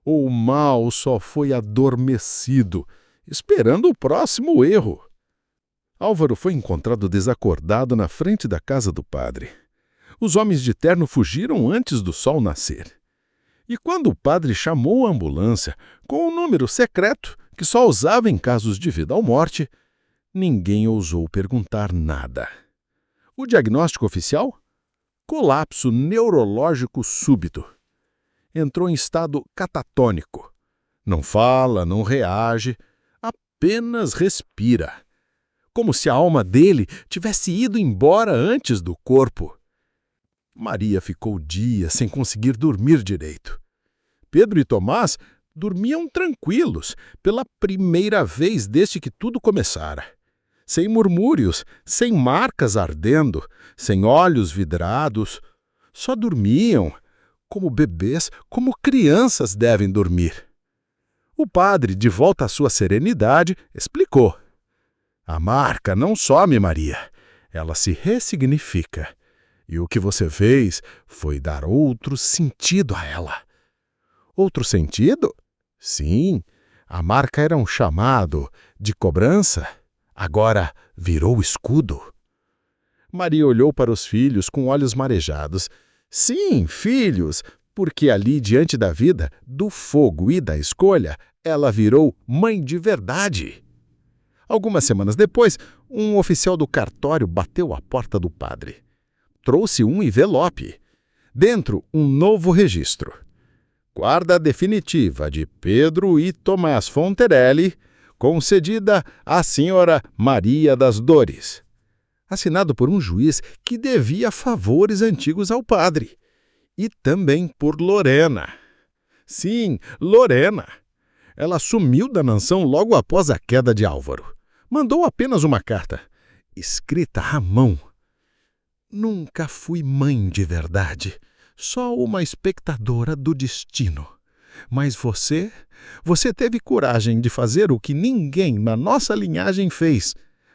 Ou o mal só foi adormecido, esperando o próximo erro? Álvaro foi encontrado desacordado na frente da casa do padre. Os homens de terno fugiram antes do sol nascer. E quando o padre chamou a ambulância, com um número secreto que só usava em casos de vida ou morte, ninguém ousou perguntar nada. O diagnóstico oficial? Colapso neurológico súbito. Entrou em estado catatônico. Não fala, não reage, apenas respira. Como se a alma dele tivesse ido embora antes do corpo. Maria ficou dias sem conseguir dormir direito. Pedro e Tomás dormiam tranquilos, pela primeira vez desde que tudo começara. Sem murmúrios, sem marcas ardendo, sem olhos vidrados. Só dormiam, como bebês, como crianças devem dormir. O padre, de volta à sua serenidade, explicou. A marca não some, Maria. Ela se ressignifica. E o que você fez foi dar outro sentido a ela. Outro sentido? Sim, a marca era um chamado de cobrança. Agora virou escudo. Maria olhou para os filhos com olhos marejados. Sim, filhos, porque ali diante da vida, do fogo e da escolha, ela virou mãe de verdade. Algumas semanas depois, um oficial do cartório bateu à porta do padre. Trouxe um envelope. Dentro, um novo registro. Guarda definitiva de Pedro e Tomás Fontenelle, concedida à senhora Maria das Dores. Assinado por um juiz que devia favores antigos ao padre. E também por Lorena. Sim, Lorena. Ela sumiu da mansão logo após a queda de Álvaro. Mandou apenas uma carta, escrita à mão. Nunca fui mãe de verdade, só uma espectadora do destino. Mas você teve coragem de fazer o que ninguém na nossa linhagem fez: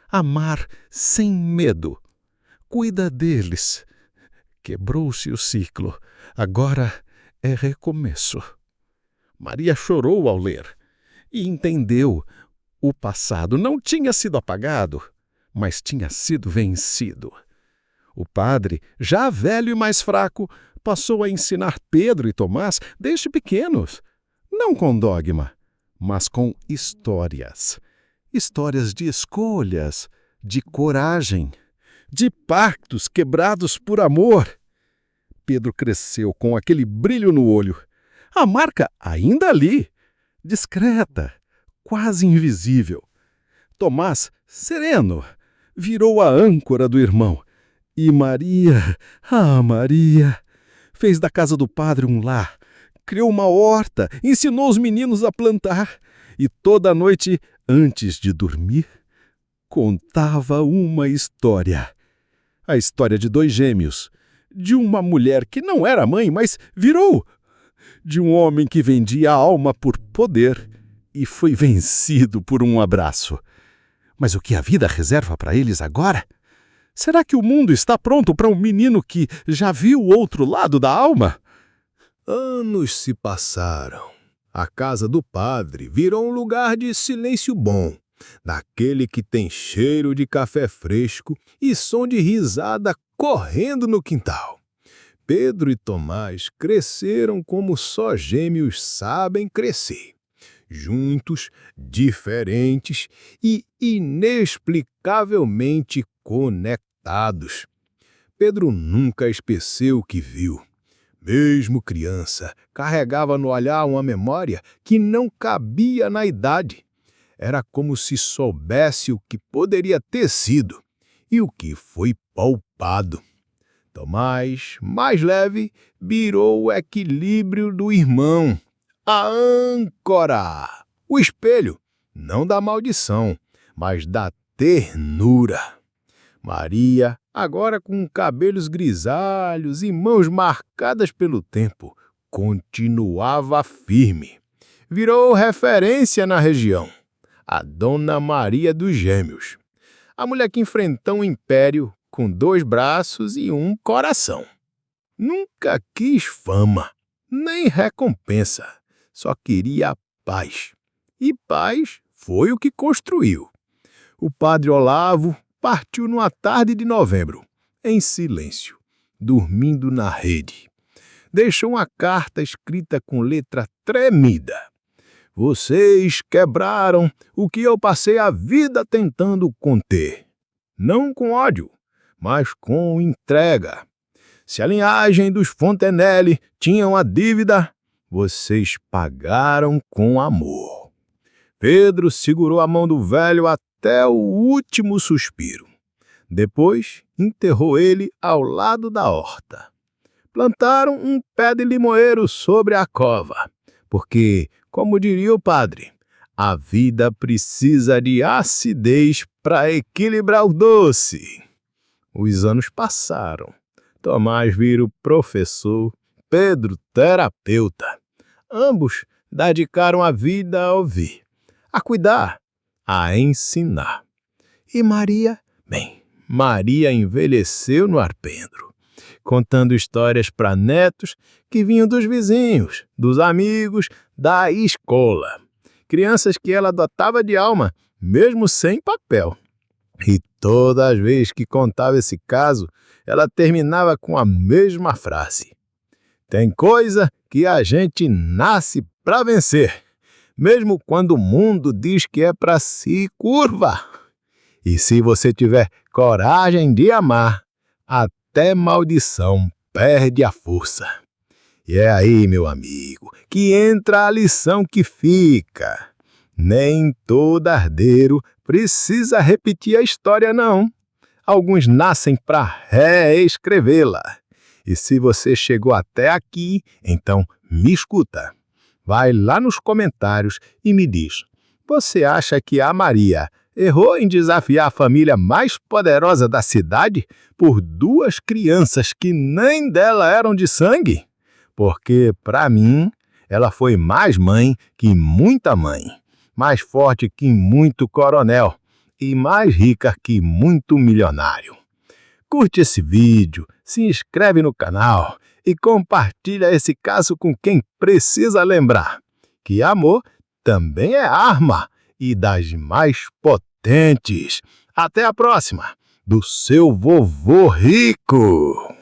amar sem medo. Cuida deles. Quebrou-se o ciclo. Agora é recomeço. Maria chorou ao ler e entendeu. O passado não tinha sido apagado, mas tinha sido vencido. O padre, já velho e mais fraco, passou a ensinar Pedro e Tomás desde pequenos, não com dogma, mas com histórias. Histórias de escolhas, de coragem, de pactos quebrados por amor. Pedro cresceu com aquele brilho no olho, a marca ainda ali, discreta, quase invisível. Tomás, sereno, virou a âncora do irmão. E Maria, Maria, fez da casa do padre um lar, criou uma horta, ensinou os meninos a plantar e toda noite, antes de dormir, contava uma história. A história de 2 gêmeos, de uma mulher que não era mãe, mas virou, de um homem que vendia a alma por poder e foi vencido por um abraço. Mas o que a vida reserva para eles agora? Será que o mundo está pronto para um menino que já viu o outro lado da alma? Anos se passaram. A casa do padre virou um lugar de silêncio bom, daquele que tem cheiro de café fresco e som de risada correndo no quintal. Pedro e Tomás cresceram como só gêmeos sabem crescer. Juntos, diferentes e inexplicavelmente conectados. Pedro nunca esqueceu o que viu. Mesmo criança, carregava no olhar uma memória que não cabia na idade. Era como se soubesse o que poderia ter sido e o que foi palpado. Tomás, mais leve, virou o equilíbrio do irmão. A âncora, o espelho, não da maldição, mas da ternura. Maria, agora com cabelos grisalhos e mãos marcadas pelo tempo, continuava firme. Virou referência na região, a Dona Maria dos Gêmeos. A mulher que enfrentou um império com 2 braços e um coração. Nunca quis fama, nem recompensa. Só queria paz. E paz foi o que construiu. O padre Olavo partiu numa tarde de novembro, em silêncio, dormindo na rede. Deixou uma carta escrita com letra tremida. Vocês quebraram o que eu passei a vida tentando conter. Não com ódio, mas com entrega. Se a linhagem dos Fontenelle tinha uma dívida, vocês pagaram com amor. Pedro segurou a mão do velho até o último suspiro. Depois, enterrou ele ao lado da horta. Plantaram um pé de limoeiro sobre a cova, porque, como diria o padre, a vida precisa de acidez para equilibrar o doce. Os anos passaram. Tomás vira o professor, Pedro terapeuta. Ambos dedicaram a vida a ouvir, a cuidar, a ensinar. E Maria? Bem, Maria envelheceu no Arpendro, contando histórias para netos que vinham dos vizinhos, dos amigos, da escola. Crianças que ela adotava de alma, mesmo sem papel. E todas as vezes que contava esse caso, ela terminava com a mesma frase. Tem coisa que a gente nasce para vencer, mesmo quando o mundo diz que é para se curvar. E se você tiver coragem de amar, até maldição perde a força. E é aí, meu amigo, que entra a lição que fica. Nem todo herdeiro precisa repetir a história, não. Alguns nascem para reescrevê-la. E se você chegou até aqui, então me escuta. Vai lá nos comentários e me diz, você acha que a Maria errou em desafiar a família mais poderosa da cidade por 2 crianças que nem dela eram de sangue? Porque, para mim, ela foi mais mãe que muita mãe, mais forte que muito coronel e mais rica que muito milionário. Curte esse vídeo, se inscreve no canal e compartilha esse caso com quem precisa lembrar que amor também é arma e das mais potentes. Até a próxima, do seu vovô rico!